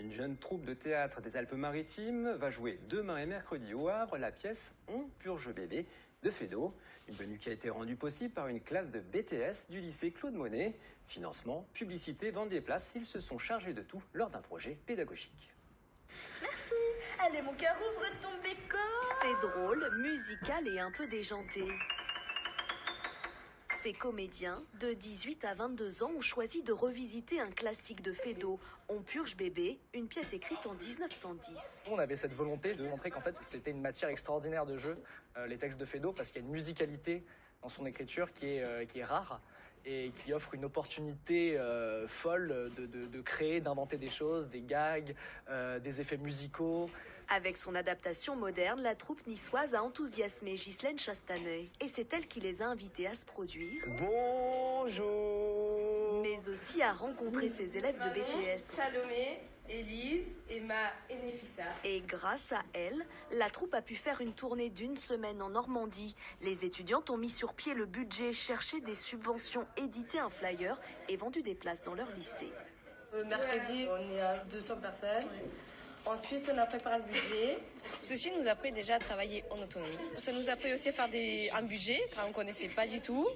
Une jeune troupe de théâtre des Alpes-Maritimes va jouer demain et mercredi au Havre la pièce On purge bébé de Feydeau. Une venue qui a été rendue possible par une classe de BTS du lycée Claude Monet. Financement, publicité, vente des places, ils se sont chargés de tout lors d'un projet pédagogique. Merci. Allez mon cœur, ouvre ton béco. C'est drôle, musical et un peu déjanté. Ces comédiens, de 18 à 22 ans, ont choisi de revisiter un classique de Feydeau, On purge bébé, une pièce écrite en 1910. On avait cette volonté de montrer qu'en fait c'était une matière extraordinaire de jeu, les textes de Feydeau, parce qu'il y a une musicalité dans son écriture qui est rare et qui offre une opportunité folle de créer, d'inventer des choses, des gags, des effets musicaux. Avec son adaptation moderne, la troupe niçoise a enthousiasmé Ghislaine Chastanay. Et c'est elle qui les a invités à se produire. Bonjour. Mais aussi à rencontrer ses élèves de BTS. Salomé, Élise, Emma et Nefissa. Et grâce à elle, la troupe a pu faire une tournée d'1 semaine en Normandie. Les étudiantes ont mis sur pied le budget, cherché des subventions, édité un flyer et vendu des places dans leur lycée. Mercredi, on est à 200 personnes. Ensuite, on a préparé le budget. Ceci nous a appris déjà à travailler en autonomie. Ça nous a appris aussi à faire un budget, car on ne connaissait pas du tout.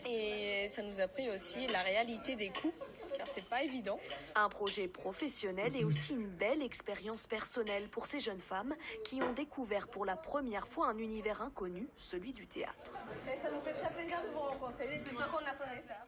Et ça nous a appris aussi la réalité des coûts, car c'est pas évident. Un projet professionnel et aussi une belle expérience personnelle pour ces jeunes femmes qui ont découvert pour la première fois un univers inconnu, celui du théâtre. Ça nous fait très plaisir de vous rencontrer, depuis qu'on attendait ça.